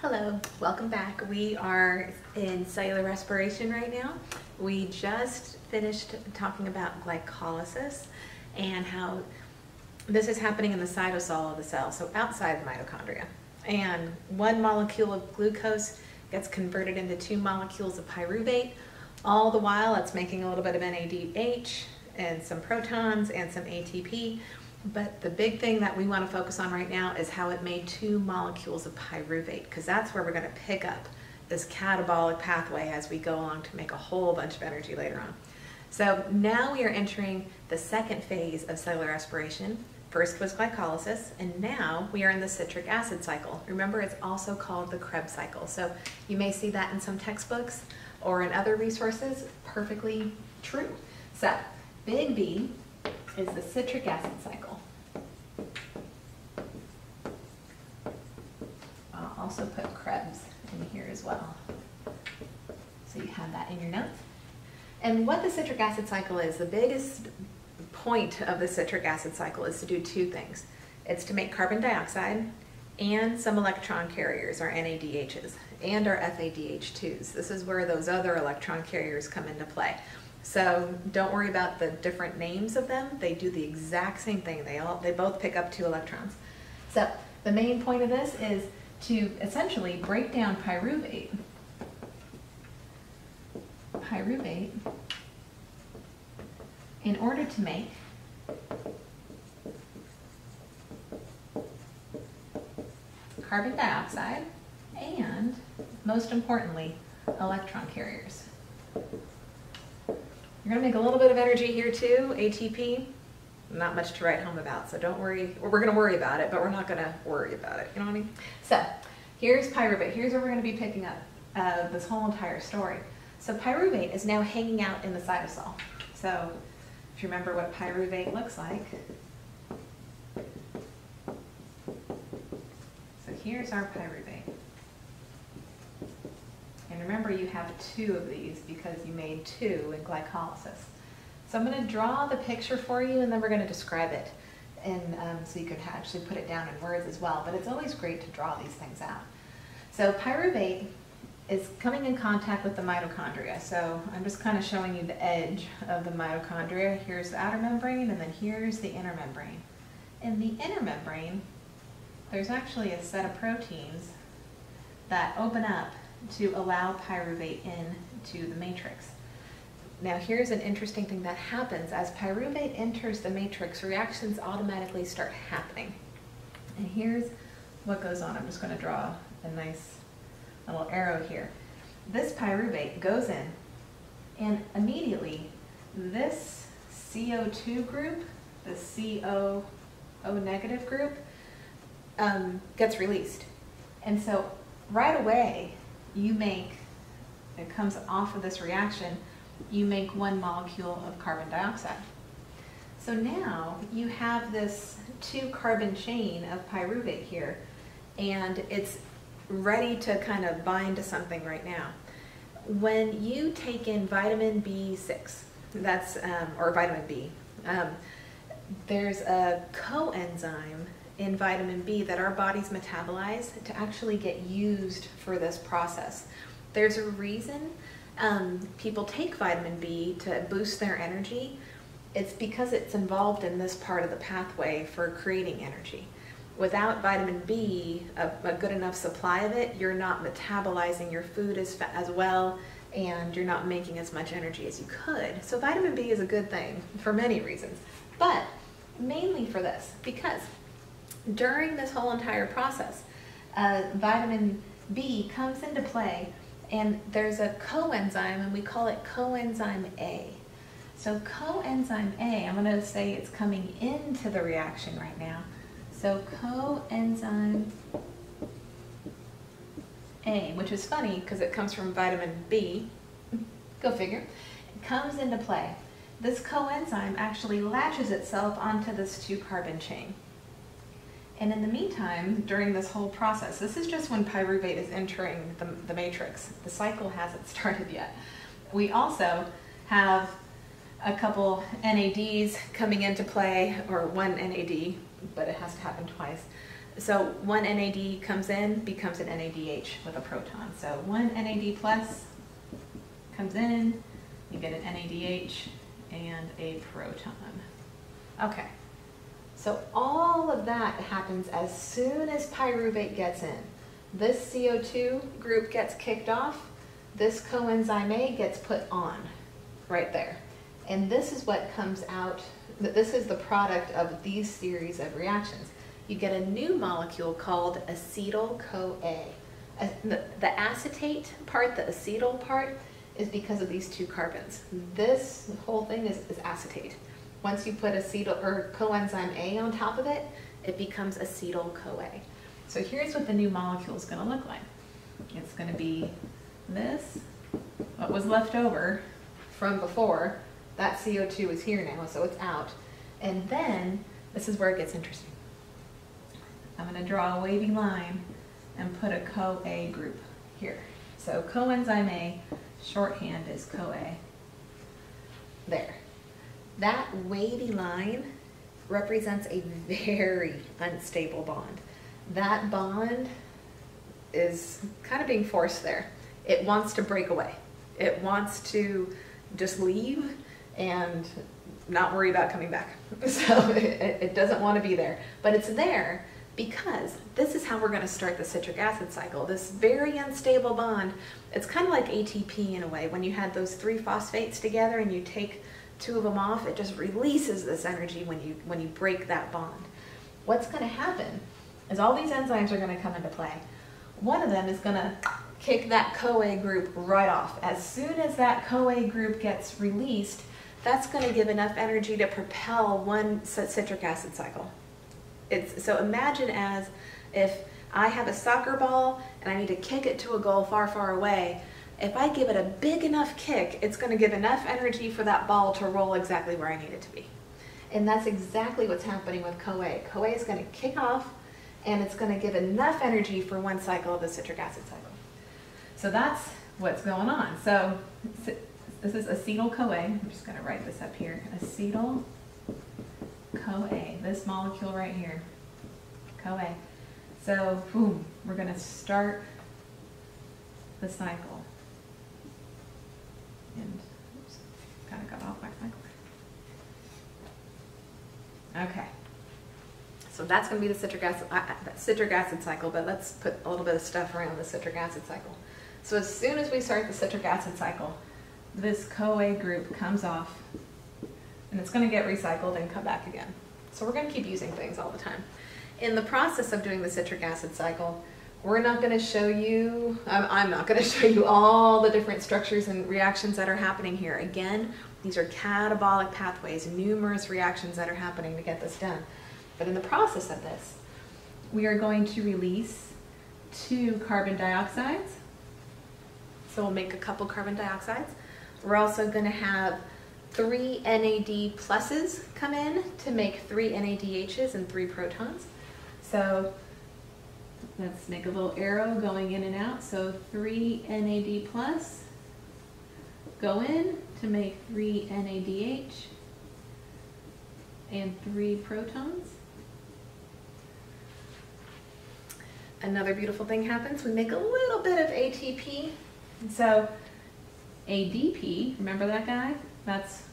Hello, welcome back. We are in cellular respiration right now. We just finished talking about glycolysis and how this is happening in the cytosol of the cell, so outside the mitochondria. And one molecule of glucose gets converted into 2 molecules of pyruvate. All the while it's making a little bit of NADH and some protons and some ATP. But the big thing that we want to focus on right now is how it made 2 molecules of pyruvate, because that's where we're going to pick up this catabolic pathway as we go along to make a whole bunch of energy later on. So now we are entering the second phase of cellular respiration. First was glycolysis, and now we are in the citric acid cycle. Remember, it's also called the Krebs cycle. So you may see that in some textbooks or in other resources. Perfectly true. So big B is the citric acid cycle. I'll also put Krebs in here as well, so you have that in your notes. And what the citric acid cycle is, the biggest point of the citric acid cycle is to do 2 things. It's to make carbon dioxide and some electron carriers, our NADHs, and our FADH2s. This is where those other electron carriers come into play. So don't worry about the different names of them. They do the exact same thing. They both pick up 2 electrons. So the main point of this is to essentially break down pyruvate in order to make carbon dioxide and, most importantly, electron carriers. You're going to make a little bit of energy here too, ATP. Not much to write home about, so don't worry. We're going to worry about it, but we're not going to worry about it. You know what I mean? So here's pyruvate. Here's where we're going to be picking up this whole entire story. So pyruvate is now hanging out in the cytosol. So if you remember what pyruvate looks like, so here's our pyruvate. And remember, you have 2 of these because you made 2 in glycolysis. So I'm going to draw the picture for you, and then we're going to describe it, and so you can actually put it down in words as well. But it's always great to draw these things out. So pyruvate is coming in contact with the mitochondria. So I'm just kind of showing you the edge of the mitochondria. Here's the outer membrane, and then here's the inner membrane. In the inner membrane, there's actually a set of proteins that open up to allow pyruvate into the matrix. Now here's an interesting thing that happens. As pyruvate enters the matrix, reactions automatically start happening. And here's what goes on. I'm just going to draw a nice little arrow here. This pyruvate goes in, and immediately this CO2 group, the CO negative group, gets released. And so right away, it comes off of this reaction, you make 1 molecule of carbon dioxide. So now you have this 2-carbon chain of pyruvate here, and it's ready to kind of bind to something right now. When you take in vitamin B6, that's, or vitamin B, there's a coenzyme in vitamin B that our bodies metabolize to actually get used for this process. There's a reason people take vitamin B to boost their energy. It's because it's involved in this part of the pathway for creating energy. Without vitamin B, a good enough supply of it, you're not metabolizing your food as well, and you're not making as much energy as you could. So vitamin B is a good thing for many reasons, but mainly for this, because during this whole entire process, vitamin B comes into play, and there's a coenzyme, and we call it coenzyme A. So coenzyme A, I'm going to say it's coming into the reaction right now. So coenzyme A, which is funny because it comes from vitamin B, go figure, it comes into play. This coenzyme actually latches itself onto this 2-carbon chain. And in the meantime, during this whole process, this is just when pyruvate is entering the matrix. The cycle hasn't started yet. We also have a couple NADs coming into play, or 1 NAD, but it has to happen twice. So one NAD comes in, becomes an NADH with a proton. So one NAD plus comes in, you get an NADH and a proton. Okay, so all of that happens as soon as pyruvate gets in. This CO2 group gets kicked off, this coenzyme A gets put on right there. And this is what comes out, this is the product of these series of reactions. You get a new molecule called acetyl-CoA. The acetate part, the acetyl part, is because of these two carbons. This whole thing is acetate. Once you put acetyl or coenzyme A on top of it, it becomes acetyl-CoA. So here's what the new molecule is going to look like. It's going to be this, what was left over from before. That CO2 is here now, so it's out. And then, this is where it gets interesting. I'm going to draw a wavy line and put a CoA group here. So coenzyme A, shorthand is CoA. There. That wavy line represents a very unstable bond. That bond is kind of being forced there. It wants to break away. It wants to just leave and not worry about coming back. So it doesn't want to be there, but it's there because this is how we're going to start the citric acid cycle. This very unstable bond, it's kind of like ATP in a way. When you had those three phosphates together and you take two of them off, it just releases this energy when you break that bond. What's going to happen is all these enzymes are going to come into play. One of them is going to kick that CoA group right off. As soon as that CoA group gets released, that's going to give enough energy to propel one citric acid cycle. So imagine as if I have a soccer ball and I need to kick it to a goal far, far away. If I give it a big enough kick, it's going to give enough energy for that ball to roll exactly where I need it to be. And that's exactly what's happening with CoA. CoA is going to kick off and it's going to give enough energy for one cycle of the citric acid cycle. So that's what's going on. So this is acetyl-CoA. I'm just going to write this up here. Acetyl-CoA, this molecule right here, CoA. So boom, we're going to start the cycle. And oops, kind of got off my cycle. Okay. So that's going to be the citric acid cycle, but let's put a little bit of stuff around the citric acid cycle. So as soon as we start the citric acid cycle, this CoA group comes off and it's going to get recycled and come back again. So we're going to keep using things all the time. In the process of doing the citric acid cycle, we're not going to show you, I'm not going to show you all the different structures and reactions that are happening here. Again, these are catabolic pathways, numerous reactions that are happening to get this done. But in the process of this, we are going to release 2 carbon dioxides. So we'll make a couple carbon dioxides. We're also going to have 3 NAD pluses come in to make 3 NADHs and 3 protons. So let's make a little arrow going in and out. So 3 NAD plus go in to make 3 NADH and 3 protons. Another beautiful thing happens. We make a little bit of ATP. And so ADP, remember that guy? That's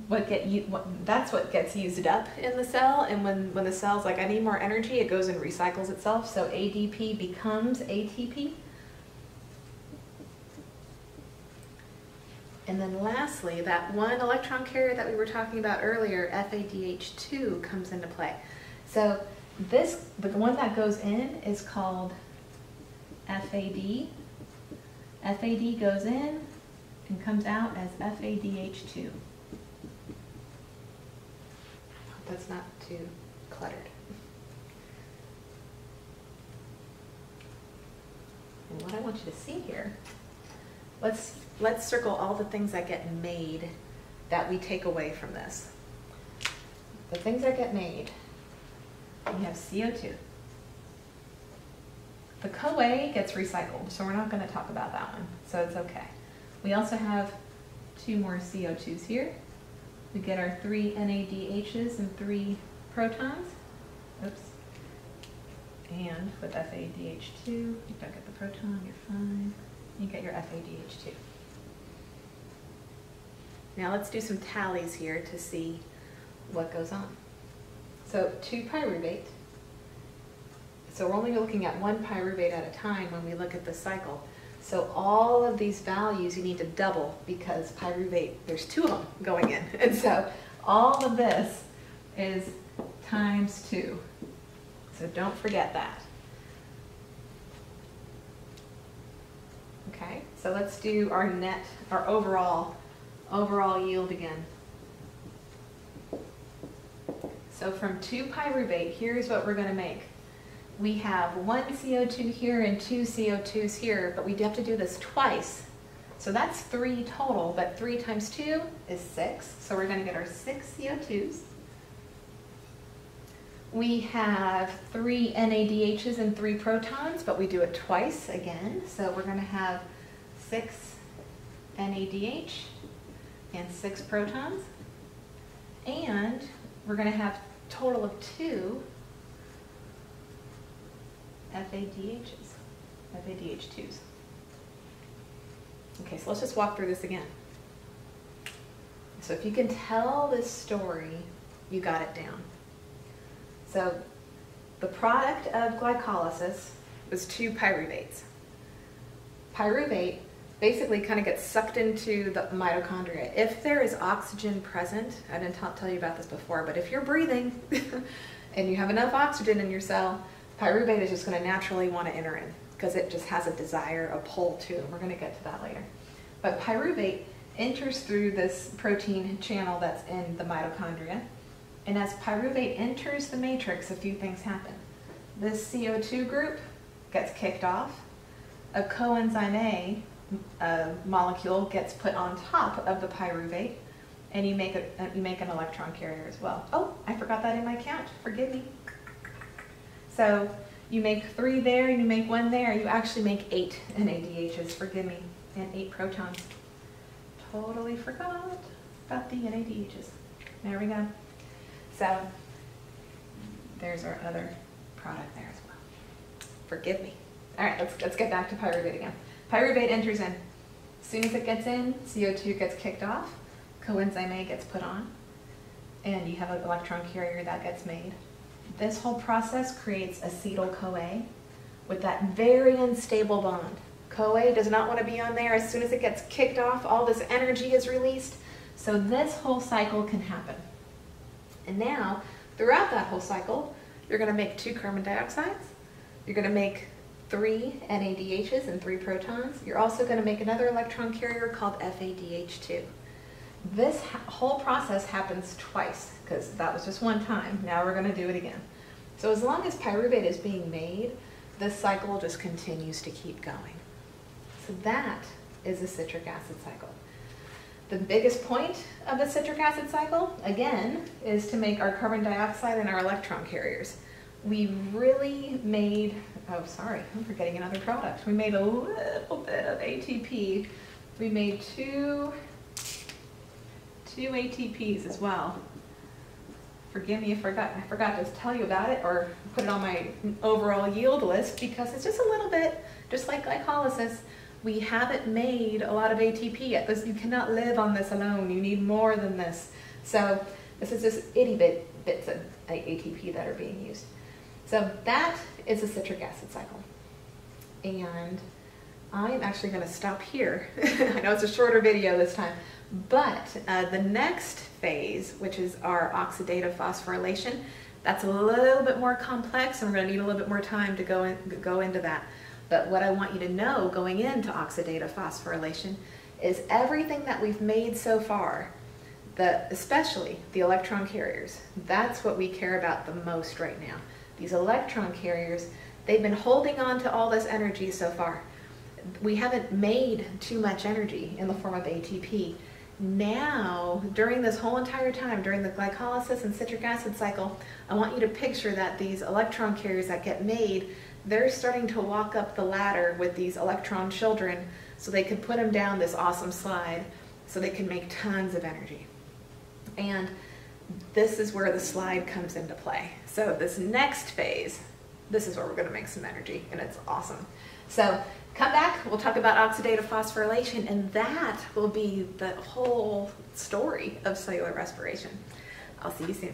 what gets used up in the cell, and when the cell's like, I need more energy, it goes and recycles itself. So ADP becomes ATP. And then lastly, that one electron carrier that we were talking about earlier, FADH2, comes into play. So the one that goes in is called FAD. FAD goes in and comes out as FADH2. That's not too cluttered. And what I want you to see here, let's circle all the things that get made that we take away from this. The things that get made, we have CO2. The CoA gets recycled, so we're not going to talk about that one, so it's okay. We also have 2 more CO2s here. We get our 3 NADHs and 3 protons. Oops, And with FADH2, you don't get the proton, you're fine. You get your FADH2. Now let's do some tallies here to see what goes on. So 2 pyruvate. So we're only looking at 1 pyruvate at a time when we look at the cycle. So all of these values you need to double because pyruvate, there's 2 of them going in. And so all of this is times 2. So don't forget that. Okay, so let's do our overall yield again. So from 2 pyruvate, here's what we're going to make. We have 1 CO2 here and 2 CO2s here, but we have to do this twice. So that's 3 total, but 3 times 2 is 6. So we're going to get our 6 CO2s. We have 3 NADHs and 3 protons, but we do it twice again. So we're going to have 6 NADH and 6 protons. And we're going to have a total of 2 FADH2s. Okay, so let's just walk through this again. So if you can tell this story, you got it down. So the product of glycolysis was 2 pyruvates. Pyruvate basically kind of gets sucked into the mitochondria. If there is oxygen present, I didn't tell you about this before, but if you're breathing and you have enough oxygen in your cell, pyruvate is just going to naturally want to enter in because it just has a desire, a pull to, and we're going to get to that later. But pyruvate enters through this protein channel that's in the mitochondria, and as pyruvate enters the matrix, a few things happen. This CO2 group gets kicked off, a coenzyme A molecule gets put on top of the pyruvate, and you make an electron carrier as well. Oh, I forgot that in my count. Forgive me. So you make 3 there, you make 1 there, you actually make 8 NADHs, forgive me, and 8 protons. Totally forgot about the NADHs. There we go. So there's our other product there as well. Forgive me. All right, let's get back to pyruvate again. Pyruvate enters in. As soon as it gets in, CO2 gets kicked off, coenzyme A gets put on, and you have an electron carrier that gets made. This whole process creates acetyl-CoA with that very unstable bond. CoA does not want to be on there. As soon as it gets kicked off, all this energy is released. So this whole cycle can happen. And now, throughout that whole cycle, you're going to make 2 carbon dioxides. You're going to make 3 NADHs and 3 protons. You're also going to make another electron carrier called FADH2. This whole process happens twice, because that was just one time. Now we're going to do it again. So as long as pyruvate is being made, this cycle just continues to keep going. So that is the citric acid cycle. The biggest point of the citric acid cycle, again, is to make our carbon dioxide and our electron carriers. We really made, oh sorry, I'm forgetting another product. We made a little bit of ATP. We made two ATPs as well. Forgive me if I forgot to tell you about it or put it on my overall yield list, because it's just a little bit, just like glycolysis. We haven't made a lot of ATP yet. You cannot live on this alone. You need more than this. So this is just itty bits of ATP that are being used. So that is a citric acid cycle. And I'm actually going to stop here. I know it's a shorter video this time, but the next phase, which is our oxidative phosphorylation, that's a little bit more complex, and we're going to need a little bit more time to go into that. But what I want you to know going into oxidative phosphorylation is everything that we've made so far, especially the electron carriers, that's what we care about the most right now. These electron carriers, they've been holding on to all this energy so far. We haven't made too much energy in the form of ATP. Now, during this whole entire time, during the glycolysis and citric acid cycle, I want you to picture that these electron carriers that get made, they're starting to walk up the ladder with these electron children so they can put them down this awesome slide so they can make tons of energy. And this is where the slide comes into play. So this next phase this is where we're going to make some energy, and it's awesome. So come back, we'll talk about oxidative phosphorylation, and that will be the whole story of cellular respiration. I'll see you soon.